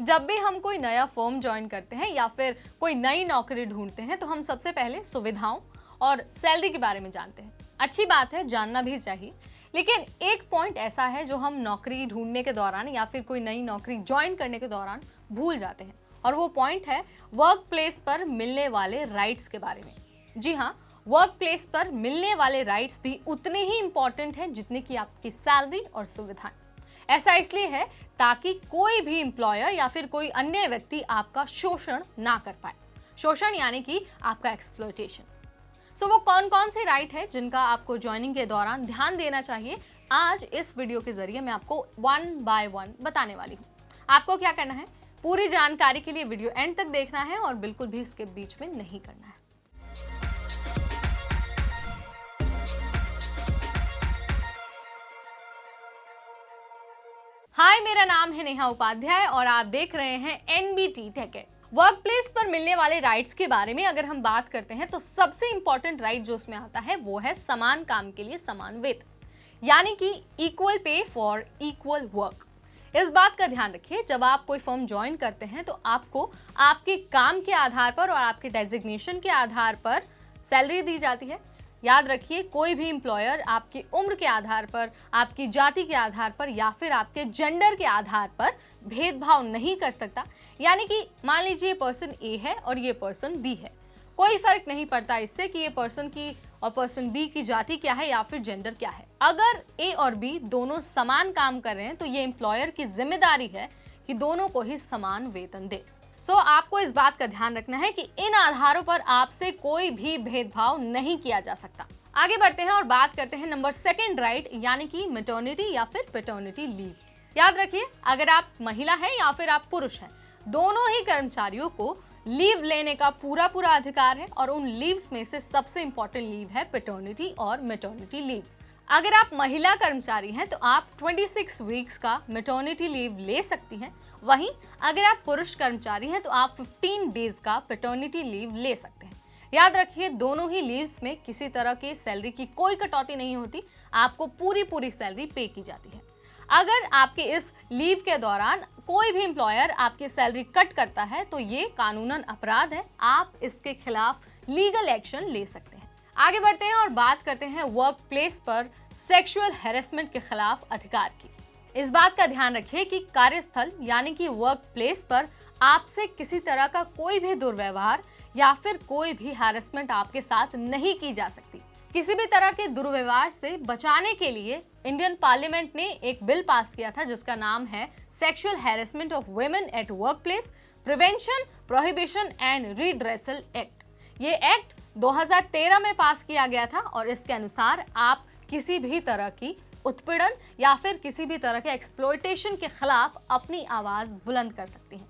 जब भी हम कोई नया फर्म ज्वाइन करते हैं या फिर कोई नई नौकरी ढूंढते हैं तो हम सबसे पहले सुविधाओं और सैलरी के बारे में जानते हैं। अच्छी बात है, जानना भी चाहिए, लेकिन एक पॉइंट ऐसा है जो हम नौकरी ढूंढने के दौरान या फिर कोई नई नौकरी ज्वाइन करने के दौरान भूल जाते हैं, और वो पॉइंट है वर्क प्लेस पर मिलने वाले राइट्स के बारे में। जी हाँ, वर्क प्लेस पर मिलने वाले राइट्स भी उतने ही इंपॉर्टेंट हैं जितने की आपकी सैलरी और सुविधाएं। ऐसा इसलिए है ताकि कोई भी एम्प्लॉयर या फिर कोई अन्य व्यक्ति आपका शोषण ना कर पाए। शोषण यानी कि आपका एक्सप्लॉयटेशन। सो वो कौन कौन से राइट है जिनका आपको ज्वाइनिंग के दौरान ध्यान देना चाहिए, आज इस वीडियो के जरिए मैं आपको वन बाय वन बताने वाली हूँ। आपको क्या करना है, पूरी जानकारी के लिए वीडियो एंड तक देखना है और बिल्कुल भी इसके बीच में नहीं करना है। हाय, मेरा नाम है नेहा उपाध्याय और आप देख रहे हैं एनबीटी टेक। वर्क प्लेस पर मिलने वाले राइट्स के बारे में अगर हम बात करते हैं तो सबसे इंपॉर्टेंट राइट जो उसमें आता है वो है समान काम के लिए समान वेतन, यानी कि equal pay for equal work. इस बात का ध्यान रखिए, जब आप कोई फर्म ज्वाइन करते हैं तो आपको आपके काम के आधार पर और आपके डेजिग्नेशन के आधार पर सैलरी दी जाती है। याद रखिए, कोई भी एम्प्लॉयर आपकी उम्र के आधार पर, आपकी जाति के आधार पर या फिर आपके जेंडर के आधार पर भेदभाव नहीं कर सकता। यानी कि मान लीजिए पर्सन ए है और ये पर्सन बी है, कोई फर्क नहीं पड़ता इससे कि ये पर्सन की और पर्सन बी की जाति क्या है या फिर जेंडर क्या है। अगर ए और बी दोनों समान काम कर रहे हैं तो ये एम्प्लॉयर की जिम्मेदारी है कि दोनों को ही समान वेतन दे। सो आपको इस बात का ध्यान रखना है कि इन आधारों पर आपसे कोई भी भेदभाव नहीं किया जा सकता। आगे बढ़ते हैं और बात करते हैं नंबर सेकंड राइट, यानी कि मैटरनिटी या फिर पैटर्निटी लीव। याद रखिए, अगर आप महिला हैं या फिर आप पुरुष हैं, दोनों ही कर्मचारियों को लीव लेने का पूरा अधिकार है, और उन लीव्स में से सबसे इंपॉर्टेंट लीव है पैटर्निटी और मैटरनिटी लीव। अगर आप महिला कर्मचारी हैं तो आप 26 वीक्स का मैटरनिटी लीव ले सकती हैं। वहीं अगर आप पुरुष कर्मचारी हैं तो आप 15 डेज का पैटर्निटी लीव ले सकते हैं। याद रखिए, दोनों ही लीव्स में किसी तरह की सैलरी की कोई कटौती नहीं होती, आपको पूरी सैलरी पे की जाती है। अगर आपके इस लीव के दौरान कोई भी एम्प्लॉयर आपकी सैलरी कट करता है तो ये कानूनन अपराध है, आप इसके खिलाफ लीगल एक्शन ले सकते हैं। आगे बढ़ते हैं और बात करते हैं वर्क प्लेस पर सेक्सुअल हैरेसमेंट के खिलाफ अधिकार की। इस बात का ध्यान रखिए कि कार्यस्थल यानी कि वर्क प्लेस पर आपसे किसी तरह का कोई भी दुर्व्यवहार या फिर कोई भी हैरेसमेंट आपके साथ नहीं की जा सकती। किसी भी तरह के दुर्व्यवहार से बचाने के लिए इंडियन पार्लियामेंट ने एक बिल पास किया था जिसका नाम है sexual harassment of women at work place prevention, prohibition and redressal act. ये एक्ट 2013 में पास किया गया था और इसके अनुसार आप किसी भी तरह की उत्पीड़न या फिर किसी भी तरह के एक्सप्लॉयटेशन के खिलाफ अपनी आवाज बुलंद कर सकती हैं।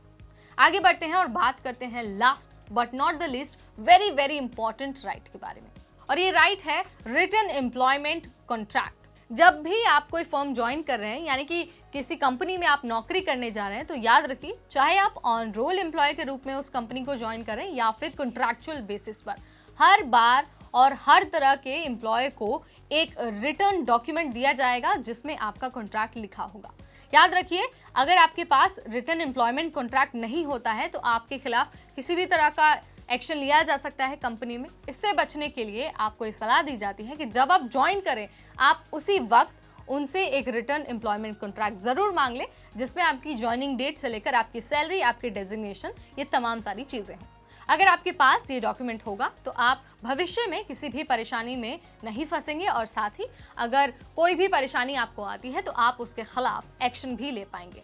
आगे बढ़ते हैं और बात करते हैं last but not the least very important right के बारे में, और ये राइट है रिटन एम्प्लॉयमेंट कॉन्ट्रैक्ट। जब भी आप कोई फर्म ज्वाइन कर रहे हैं, यानी कि किसी कंपनी में आप नौकरी करने जा रहे हैं, तो याद रखिए, चाहे आप ऑन रोल एम्प्लॉय के रूप में उस कंपनी को ज्वाइन करें या फिर कॉन्ट्रैक्चुअल बेसिस पर, हर बार और हर तरह के एम्प्लॉय को एक रिटर्न डॉक्यूमेंट दिया जाएगा जिसमें आपका कॉन्ट्रैक्ट लिखा होगा। याद रखिए, अगर आपके पास रिटर्न एम्प्लॉयमेंट कॉन्ट्रैक्ट नहीं होता है तो आपके खिलाफ किसी भी तरह का एक्शन लिया जा सकता है कंपनी में। इससे बचने के लिए आपको ये सलाह दी जाती है कि जब आप ज्वाइन करें, आप उसी वक्त उनसे एक रिटर्न एम्प्लॉयमेंट कॉन्ट्रैक्ट जरूर मांग लें जिसमें आपकी ज्वाइनिंग डेट से लेकर आपकी सैलरी, आपकी डेजिग्नेशन, ये तमाम सारी चीजें हैं। अगर आपके पास ये डॉक्यूमेंट होगा तो आप भविष्य में किसी भी परेशानी में नहीं फंसेंगे, और साथ ही अगर कोई भी परेशानी आपको आती है तो आप उसके खिलाफ एक्शन भी ले पाएंगे।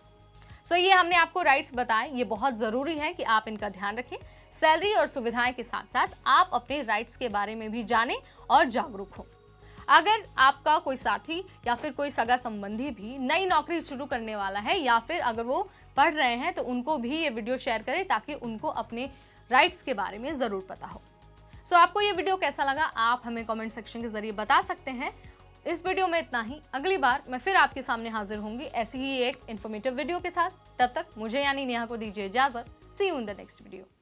सो ये हमने आपको राइट्स बताए, ये बहुत ज़रूरी है कि आप इनका ध्यान रखें। सैलरी और सुविधाएं के साथ साथ आप अपने राइट्स के बारे में भी जानें और जागरूक हों। अगर आपका कोई साथी या फिर कोई सगा संबंधी भी नई नौकरी शुरू करने वाला है या फिर अगर वो पढ़ रहे हैं तो उनको भी ये वीडियो शेयर करें ताकि उनको अपने राइट्स के बारे में ज़रूर पता हो। सो आपको ये वीडियो कैसा लगा आप हमें कमेंट सेक्शन के जरिए बता सकते हैं। इस वीडियो में इतना ही। अगली बार मैं फिर आपके सामने हाजिर होंगी ऐसी ही एक इन्फॉर्मेटिव वीडियो के साथ। तब तक मुझे यानी नेहा को दीजिए इजाजत। See you in the next video.